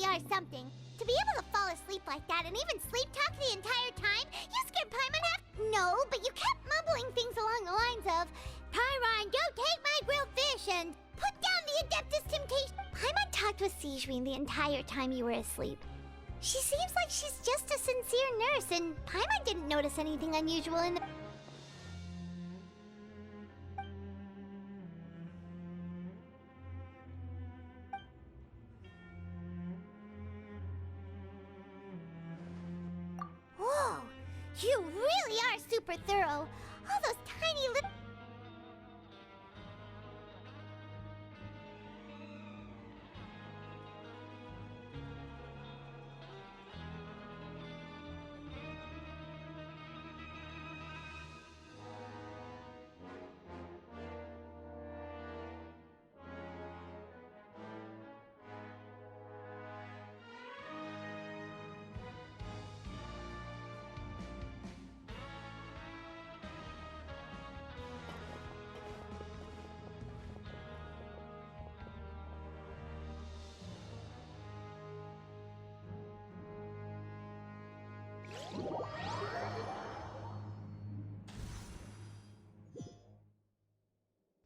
really are something. To be able to fall asleep like that and even sleep talk the entire time, you scared Paimon half. No, but you kept mumbling things along the lines of, Pyron, don't take my grilled fish, and put down the Adeptus Temptation. Paimon talked with Sijouin the entire time you were asleep. She seems like she's just a sincere nurse, and Paimon didn't notice anything unusual in the... Whoa! You really are super thorough! All those tiny little...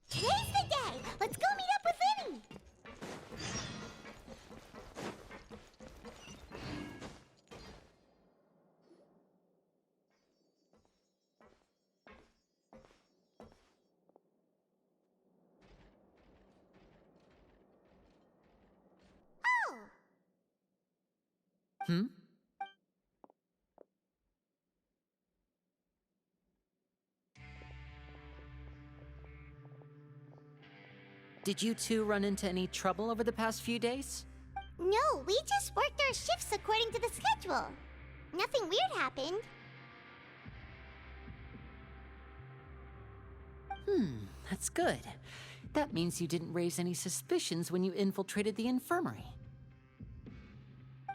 Today's the day! Let's go meet up with Linny! Oh! Hmm? Did you two run into any trouble over the past few days? No, we just worked our shifts according to the schedule. Nothing weird happened. That's good. That means you didn't raise any suspicions when you infiltrated the infirmary.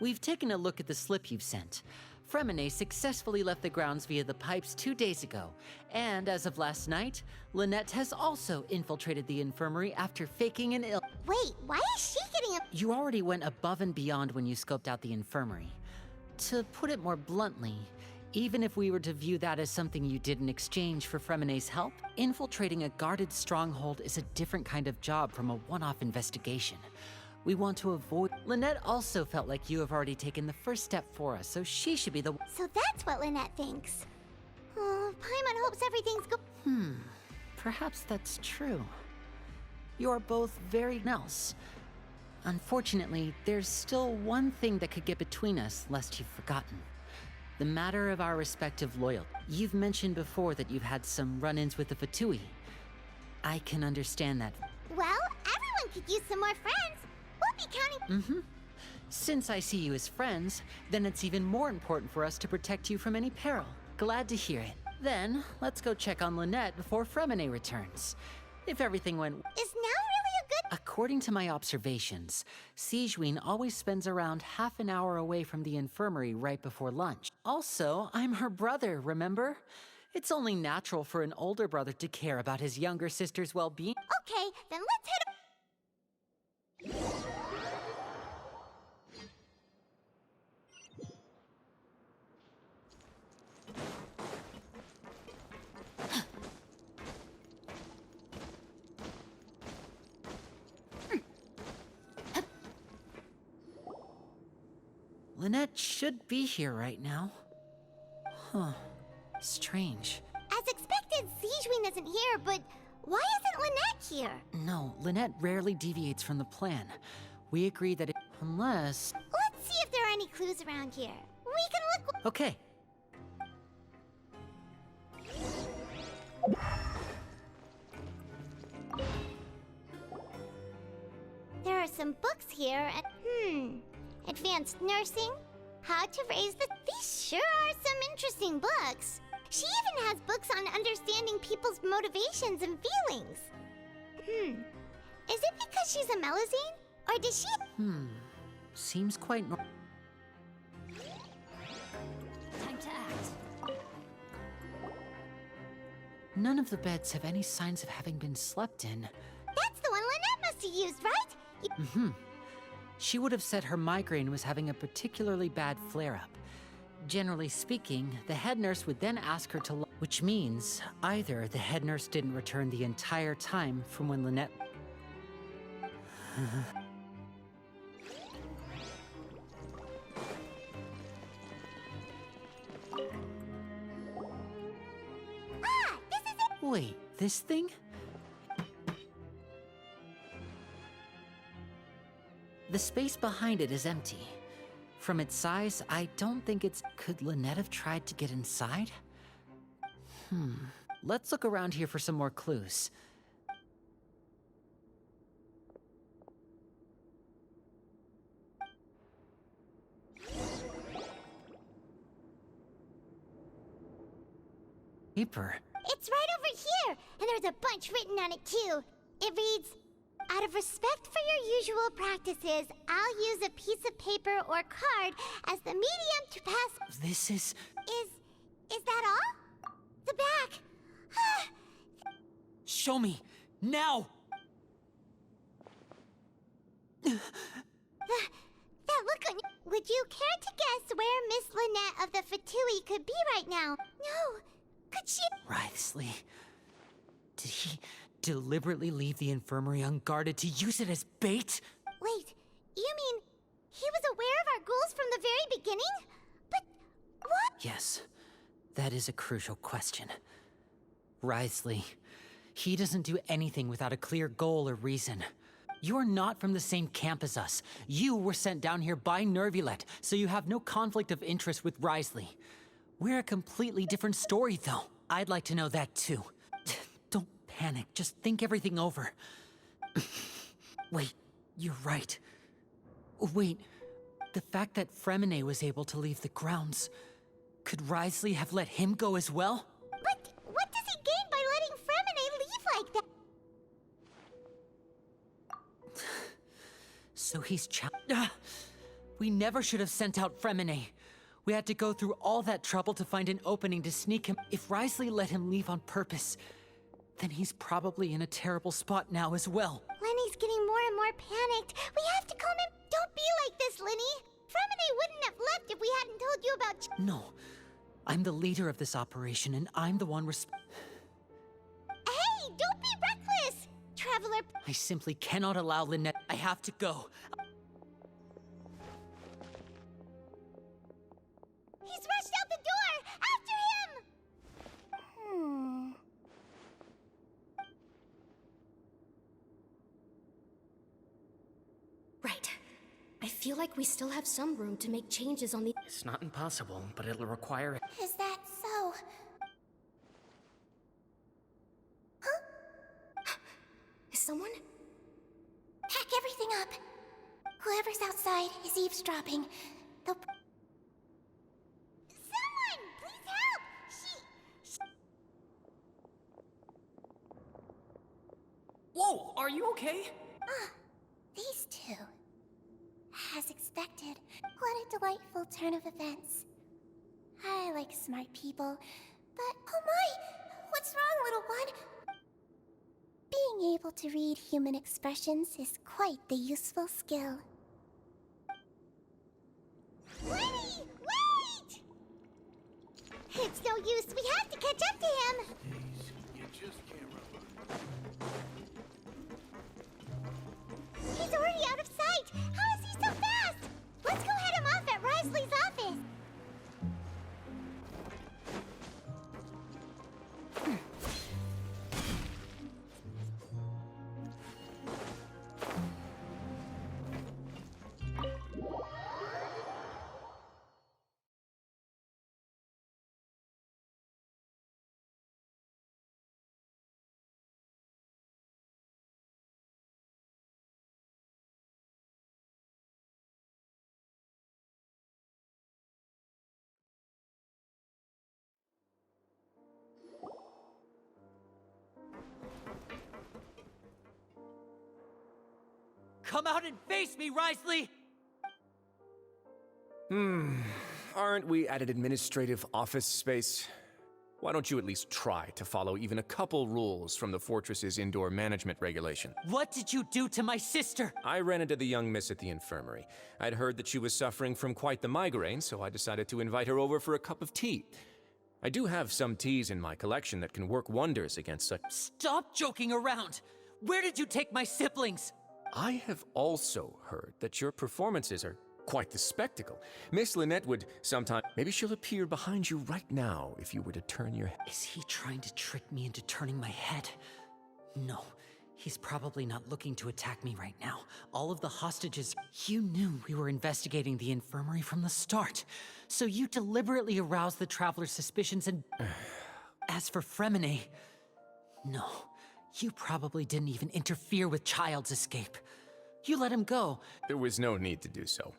We've taken a look at the slip you've sent. Fremine successfully left the grounds via the pipes 2 days ago, and as of last night, Lynette has also infiltrated the infirmary after faking an ill- Wait, why is she getting a... You already went above and beyond when you scoped out the infirmary. To put it more bluntly, even if we were to view that as something you did in exchange for Fremine's help, infiltrating a guarded stronghold is a different kind of job from a one-off investigation. We want to avoid... Lynette also felt like you have already taken the first step for us, so she should be the... So that's what Lynette thinks. Oh, Paimon hopes everything's Perhaps that's true. You're both very else. Unfortunately, there's still one thing that could get between us, lest you've forgotten. The matter of our respective loyalty. You've mentioned before that you've had some run-ins with the Fatui. I can understand that. Well, everyone could use some more friends. We'll be counting... Since I see you as friends, then it's even more important for us to protect you from any peril. Glad to hear it. Then, let's go check on Lynette before Fremine returns. If everything went... Is now really a good... According to my observations, Sijouin always spends around half an hour away from the infirmary right before lunch. Also, I'm her brother, remember? It's only natural for an older brother to care about his younger sister's well-being. Okay, then let's head... Lynette should be here right now. Huh. Strange. As expected, Sijouin isn't here, but why isn't Lynette here? No, Lynette rarely deviates from the plan. We agree that unless... Let's see if there are any clues around here. We can look... Okay. There are some books here and... Advanced nursing? How to raise the... These sure are some interesting books. She even has books on understanding people's motivations and feelings. Is it because she's a Melusine? Or does she... Seems quite Time to act. None of the beds have any signs of having been slept in. That's the one Lynette must have used, right? she would have said her migraine was having a particularly bad flare-up. Generally speaking, the head nurse would then ask her to which means either the head nurse didn't return the entire time from when Lynette... This is it! Wait, this thing? The space behind it is empty. From its size, I don't think it's... Could Lynette have tried to get inside? Let's look around here for some more clues. Paper. It's right over here, and there's a bunch written on it too. It reads, out of respect for your usual practices, I'll use a piece of paper or card as the medium to pass... This is... Is that all? The back. Show me! Now! That look on... Would you care to guess where Miss Lynette of the Fatui could be right now? No. Could she... Wriothesley. Did he deliberately leave the infirmary unguarded to use it as bait? Wait, you mean he was aware of our goals from the very beginning? But what? Yes, that is a crucial question. Wriothesley, he doesn't do anything without a clear goal or reason. You're not from the same camp as us. You were sent down here by Nervulette, so you have no conflict of interest with Wriothesley. We're a completely different story, though. I'd like to know that, too. Don't panic. Just think everything over. Wait, you're right. Wait, the fact that Fremine was able to leave the grounds... Could Wriothesley have let him go as well? But what does he gain by letting Fremine leave like that? So he's We never should have sent out Fremine. We had to go through all that trouble to find an opening to sneak him. If Wriothesley let him leave on purpose, then he's probably in a terrible spot now as well. Lenny's getting more and more panicked. We have to calm him. Don't be like this, Lenny. Fremine wouldn't have left if we hadn't told you about... No. I'm the leader of this operation, and I'm the one Hey, don't be reckless! Traveler... I simply cannot allow Lynette... I have to go. He's rushed out the door! After him! Right. I feel like we still have some room to make changes on the... It's not impossible, but it'll require... Is that so? Is someone? Pack everything up. Whoever's outside is eavesdropping. They'll... Someone! Please help! She... Whoa! Are you okay? These two. As expected, what a delightful turn of events. I like smart people, but oh my! What's wrong, little one? Being able to read human expressions is quite the useful skill. Lenny! Wait! It's no use, we have to catch up to him! You just can't run. He's already out of sight! How is he so fast? Let's go head him off at Wriothesley's office! Come out and face me, Wriothesley! Aren't we at an administrative office space? Why don't you at least try to follow even a couple rules from the fortress's indoor management regulation? What did you do to my sister? I ran into the young miss at the infirmary. I'd heard that she was suffering from quite the migraine, so I decided to invite her over for a cup of tea. I do have some teas in my collection that can work wonders against such... Stop joking around! Where did you take my siblings? I have also heard that your performances are quite the spectacle. Miss Lynette would sometime... Maybe she'll appear behind you right now if you were to turn your head. Is he trying to trick me into turning my head? No, he's probably not looking to attack me right now. All of the hostages... You knew we were investigating the infirmary from the start, so you deliberately aroused the traveler's suspicions and... As for Fremine... No, you probably didn't even interfere with Child's escape. You let him go. There was no need to do so.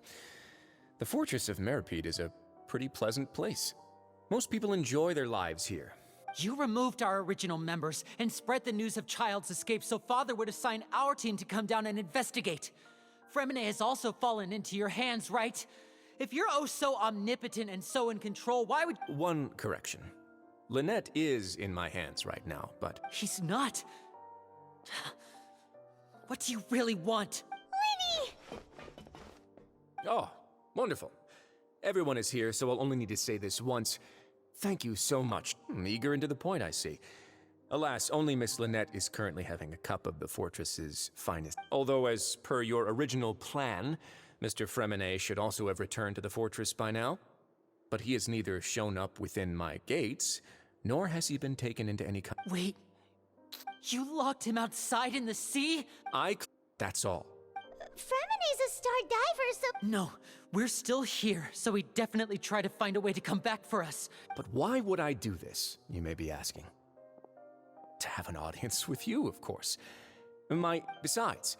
The Fortress of Meripede is a pretty pleasant place. Most people enjoy their lives here. You removed our original members and spread the news of Child's escape so Father would assign our team to come down and investigate. Fremine has also fallen into your hands, right? If you're oh so omnipotent and so in control, why would... One correction. Lynette is in my hands right now, but... He's not. What do you really want? Lenny! Oh, wonderful. Everyone is here, so I'll only need to say this once. Thank you so much. Eager and to the point, I see. Alas, only Miss Lynette is currently having a cup of the fortress's finest. Although, as per your original plan, Mr. Fremine should also have returned to the fortress by now. But he has neither shown up within my gates, nor has he been taken into any kind... Wait, you locked him outside in the sea? That's all. Fremine's a star diver, so... No, we're still here, so he definitely tried to find a way to come back for us. But why would I do this, you may be asking? To have an audience with you, of course. Besides,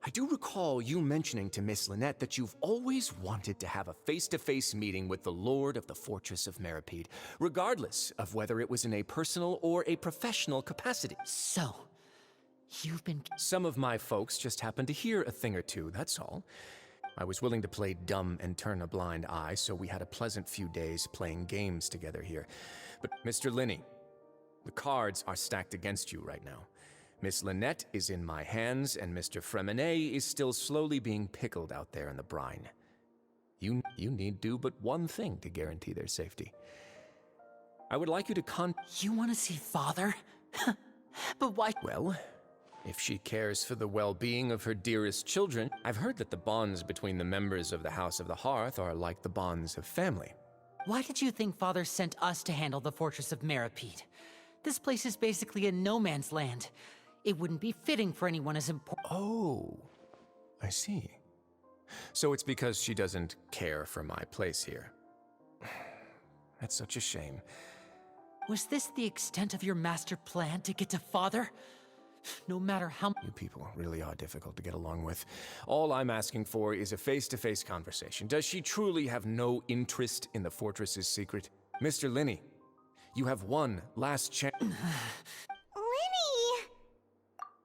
I do recall you mentioning to Miss Lynette that you've always wanted to have a face-to-face meeting with the Lord of the Fortress of Meripede, regardless of whether it was in a personal or a professional capacity. So, you've been... Some of my folks just happened to hear a thing or two, that's all. I was willing to play dumb and turn a blind eye, so we had a pleasant few days playing games together here. But Mr. Linney, the cards are stacked against you right now. Miss Lynette is in my hands, and Mr. Fremine is still slowly being pickled out there in the brine. You need do but one thing to guarantee their safety. I would like you to You want to see Father? But why? Well, if she cares for the well-being of her dearest children, I've heard that the bonds between the members of the House of the Hearth are like the bonds of family. Why did you think Father sent us to handle the Fortress of Meripede? This place is basically a no man's land. It wouldn't be fitting for anyone as important. Oh, I see. So it's because she doesn't care for my place here. That's such a shame. Was this the extent of your master plan to get to Father? No matter how... You people really are difficult to get along with. All I'm asking for is a face-to-face conversation. Does she truly have no interest in the fortress's secret? Mr. Linney, you have one last chance. Lenny!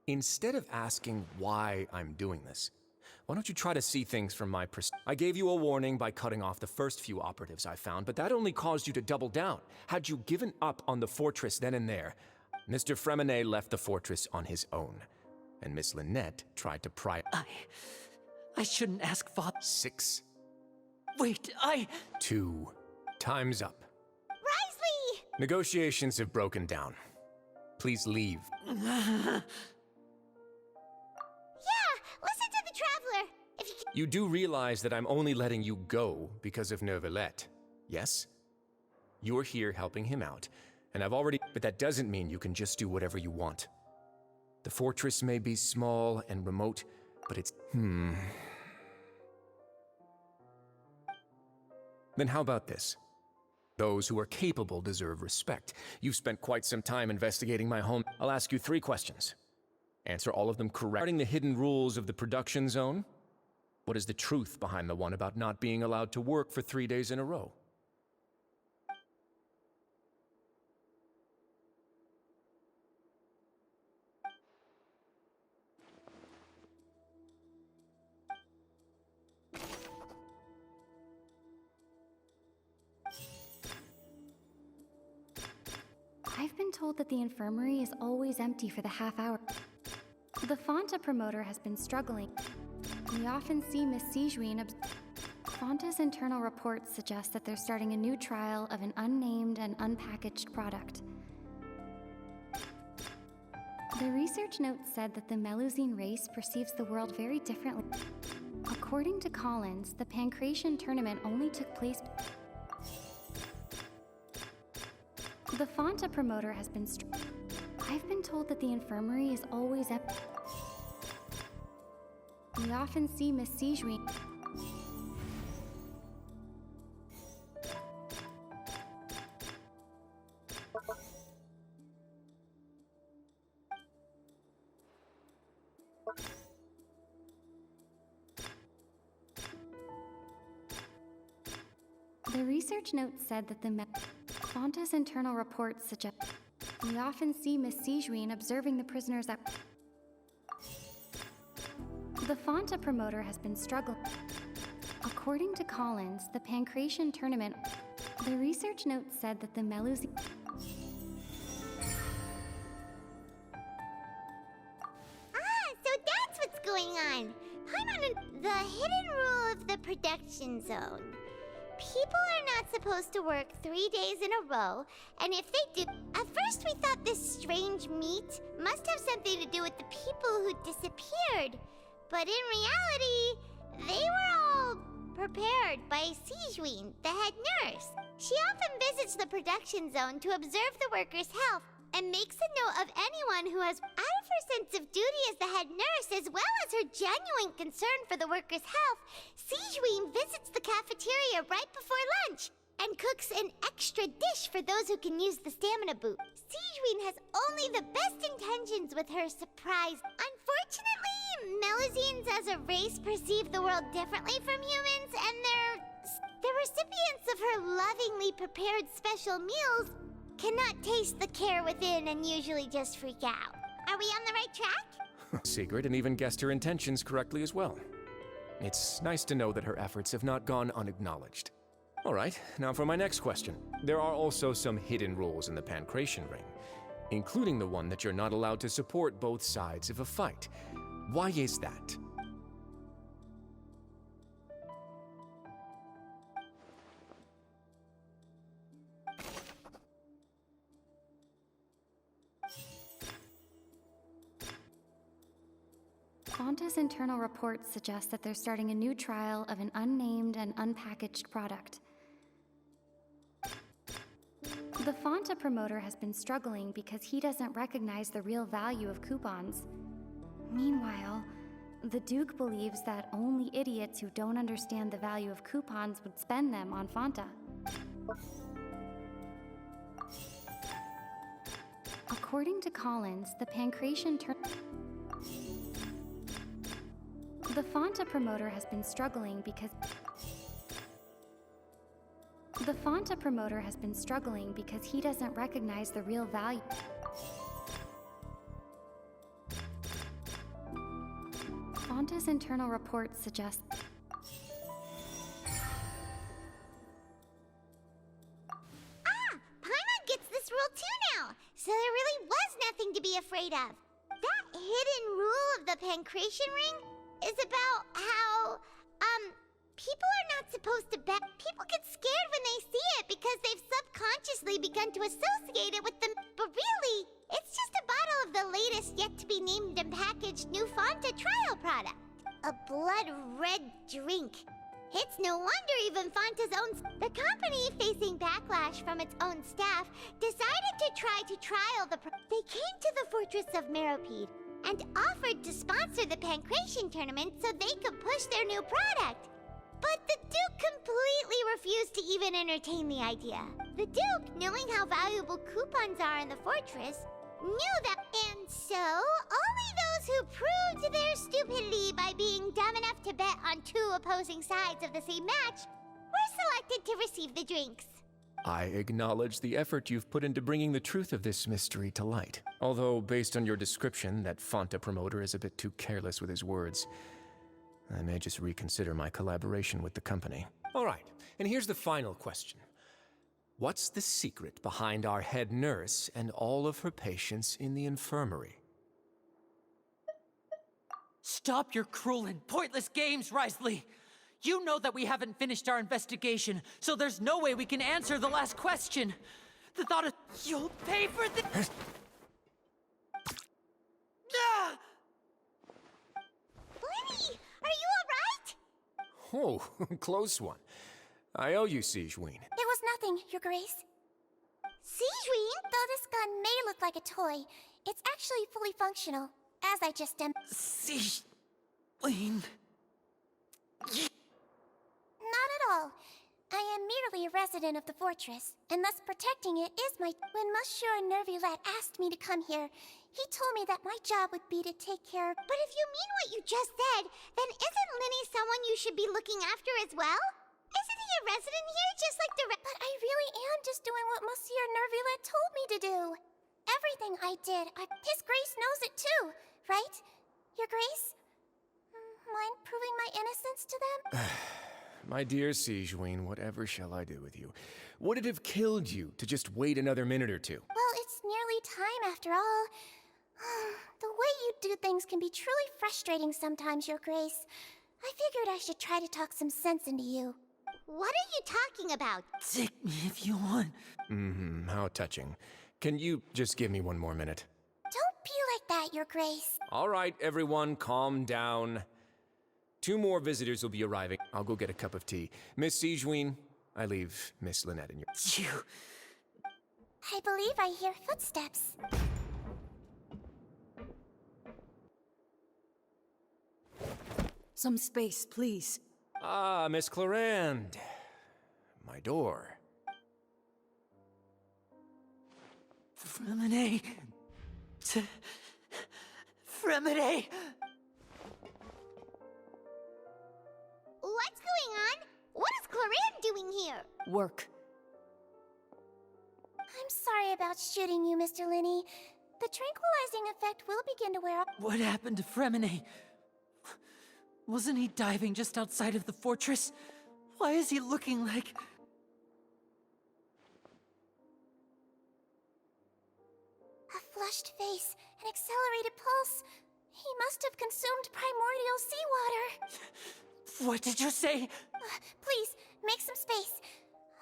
Instead of asking why I'm doing this, why don't you try to see things from my perspective? I gave you a warning by cutting off the first few operatives I found, but that only caused you to double down. Had you given up on the fortress then and there, Mr. Fremine left the fortress on his own, and Miss Lynette tried to pry... I shouldn't ask Father... 6. Wait, 2. Time's up. Risley! Negotiations have broken down. Please leave. Listen to the Traveler! If you You do realize that I'm only letting you go because of Neuvillette, yes? You're here helping him out, and I've already... But that doesn't mean you can just do whatever you want. The fortress may be small and remote, but it's... Then how about this? Those who are capable deserve respect. You've spent quite some time investigating my home. I'll ask you 3 questions. Answer all of them correct. Regarding the hidden rules of the production zone, what is the truth behind the one about not being allowed to work for 3 days in a row? I've been told that the infirmary is always empty for the half hour. The Fonta promoter has been struggling. We often see Miss Sijuin. Fonta's internal reports suggest that they're starting a new trial of an unnamed and unpackaged product. The research notes said that the Melusine race perceives the world very differently. According to Collins, the Pancration tournament only took place. The Fonta promoter has been I've been told that the infirmary is always empty. We often see Miss Sijuin. The research notes said that the Fonta's internal reports suggest we often see Miss Sijuin observing the prisoners at. The Fonta promoter has been struggling. According to Collins, the Pancration tournament. The research notes said that the Melusine. So that's what's going on. The hidden rule of the production zone. People are not supposed to work 3 days in a row, and if they do... At first we thought this strange meat must have something to do with the people who disappeared. But in reality, they were all prepared by Sijuin, the head nurse. She often visits the production zone to observe the workers' health and makes a note of anyone who has, out of her sense of duty as the head nurse, as well as her genuine concern for the workers' health, Sijuin visits the cafeteria right before lunch and cooks an extra dish for those who can use the stamina boot. Sijuin has only the best intentions with her surprise. Unfortunately, Melusines as a race perceive the world differently from humans, and the recipients of her lovingly prepared special meals cannot taste the care within and usually just freak out. Are we on the right track? Secret, and even guessed her intentions correctly as well. It's nice to know that her efforts have not gone unacknowledged. All right, now for my next question. There are also some hidden rules in the Pancration ring, including the one that you're not allowed to support both sides of a fight. Why is that? Fonta's internal reports suggest that they're starting a new trial of an unnamed and unpackaged product. The Fonta promoter has been struggling because he doesn't recognize the real value of coupons. Meanwhile, the Duke believes that only idiots who don't understand the value of coupons would spend them on Fonta. According to Collins, the Pancration The Fonta promoter has been struggling because he doesn't recognize the real value. Fonta's internal reports suggest Paimon gets this rule too now, so there really was nothing to be afraid of. That hidden rule of the Pancration ring is about how, people are not supposed to bet. People get scared when they see it because they've subconsciously begun to associate it with them. But really, it's just a bottle of the latest yet-to-be-named and packaged new Fonta trial product. A blood-red drink. It's no wonder even Fonta's the company, facing backlash from its own staff, decided to try to trial the They came to the fortress of Meropide and offered to sponsor the Pancration tournament so they could push their new product. But the Duke completely refused to even entertain the idea. The Duke, knowing how valuable coupons are in the fortress, knew that, and so only those who proved their stupidity by being dumb enough to bet on two opposing sides of the same match were selected to receive the drinks. I acknowledge the effort you've put into bringing the truth of this mystery to light. Although, based on your description, that Fonta promoter is a bit too careless with his words. I may just reconsider my collaboration with the company. All right, and here's the final question. What's the secret behind our head nurse and all of her patients in the infirmary? Stop your cruel and pointless games, Risley! You know that we haven't finished our investigation, so there's no way we can answer the last question. The thought of you'll pay for this. Ah! Lenny, are you alright? Oh, close one. I owe you, Sigeween. It was nothing, Your Grace. Sigeween? Though this gun may look like a toy, it's actually fully functional, as I just Sigeween. Not at all. I am merely a resident of the fortress, and thus protecting it is my... When Monsieur Nervulette asked me to come here, he told me that my job would be to take care of... But if you mean what you just said, then isn't Linny someone you should be looking after as well? Isn't he a resident here, just like the But I really am just doing what Monsieur Nervulette told me to do. Everything I did, His Grace knows it too, right? Your Grace? Mind proving my innocence to them? My dear Sigeween, whatever shall I do with you? Would it have killed you to just wait another minute or two? Well, it's nearly time after all. The way you do things can be truly frustrating sometimes, Your Grace. I figured I should try to talk some sense into you. What are you talking about? Take me if you want. How touching. Can you just give me one more minute? Don't be like that, Your Grace. All right, everyone, calm down. 2 more visitors will be arriving. I'll go get a cup of tea. Miss Sigeween, I leave Miss Lynette in your... You... I believe I hear footsteps. Some space, please. Ah, Miss Clarande. My door. Fremine... Fremine... What's going on? What is Clarande doing here? Work. I'm sorry about shooting you, Mr. Linney. The tranquilizing effect will begin to wear off. What happened to Fremine? Wasn't he diving just outside of the fortress? Why is he looking like... A flushed face, an accelerated pulse. He must have consumed primordial seawater. What did you say? Please, make some space.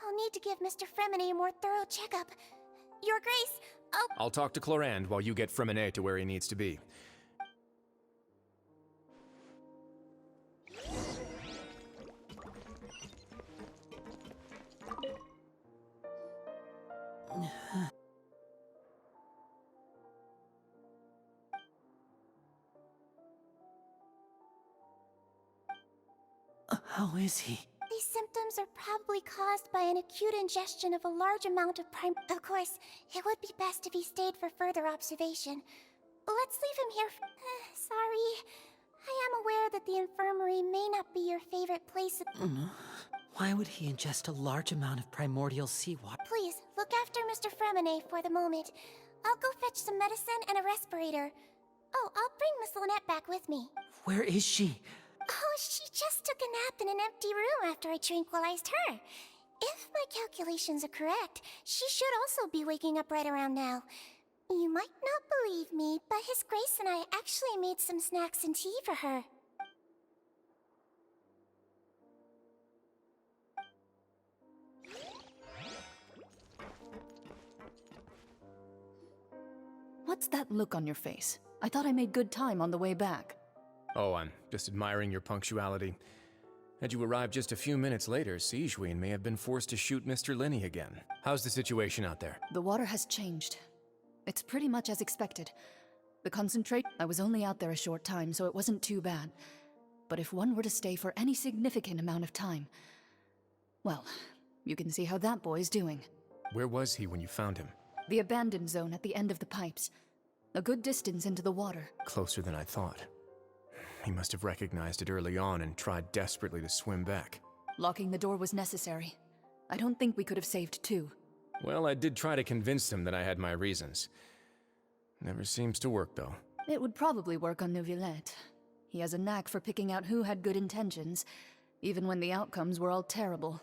I'll need to give Mr. Fremine a more thorough checkup. Your Grace, I'll talk to Clarande while you get Fremine to where he needs to be. How is he? These symptoms are probably caused by an acute ingestion of a large amount of Of course, it would be best if he stayed for further observation. Let's leave him here sorry. I am aware that the infirmary may not be your favorite place. Why would he ingest a large amount of primordial seawater? Please, look after Mr. Fremine for the moment. I'll go fetch some medicine and a respirator. Oh, I'll bring Miss Lynette back with me. Where is she? Oh, she just took a nap in an empty room after I tranquilized her. If my calculations are correct, she should also be waking up right around now. You might not believe me, but His Grace and I actually made some snacks and tea for her. What's that look on your face? I thought I made good time on the way back. Oh, I'm just admiring your punctuality. Had you arrived just a few minutes later, Sigeween may have been forced to shoot Mr. Linney again. How's the situation out there? The water has changed. It's pretty much as expected. The concentrate... I was only out there a short time, so it wasn't too bad. But if one were to stay for any significant amount of time... Well, you can see how that boy's doing. Where was he when you found him? The abandoned zone at the end of the pipes. A good distance into the water. Closer than I thought. He must have recognized it early on and tried desperately to swim back. Locking the door was necessary. I don't think we could have saved two. Well, I did try to convince him that I had my reasons. Never seems to work, though. It would probably work on Neuvillette. He has a knack for picking out who had good intentions, even when the outcomes were all terrible.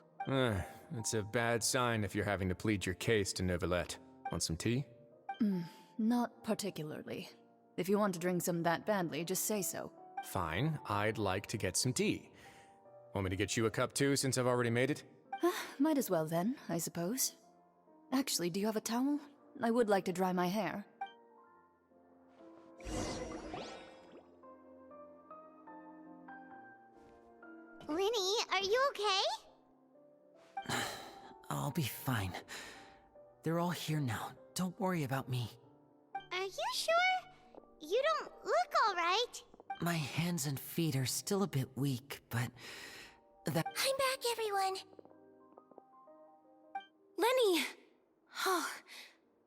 It's a bad sign if you're having to plead your case to Neuvillette. Want some tea? Not particularly. If you want to drink some that badly, just say so. Fine, I'd like to get some tea. Want me to get you a cup too, since I've already made it? Might as well then, I suppose. Actually, do you have a towel? I would like to dry my hair. Linny, are you okay? I'll be fine. They're all here now. Don't worry about me. Are you sure? You don't look alright. My hands and feet are still a bit weak, but that. I'm back, everyone. Lenny! Oh,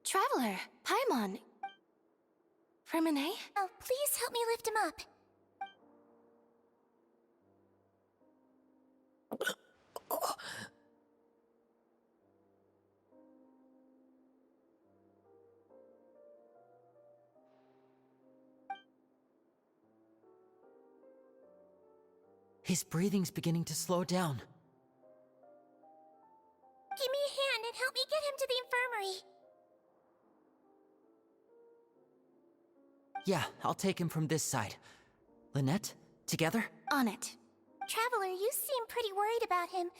Traveler, Paimon. Fremine? Oh, please help me lift him up. His breathing's beginning to slow down. Give me a hand and help me get him to the infirmary. Yeah, I'll take him from this side. Lynette, together? On it. Traveler, you seem pretty worried about him.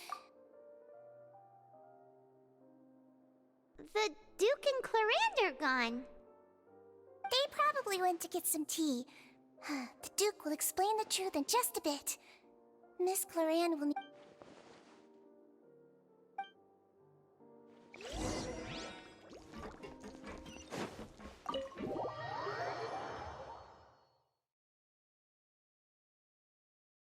The Duke and Clarande are gone. They probably went to get some tea. The Duke will explain the truth in just a bit. Miss Clarande will need...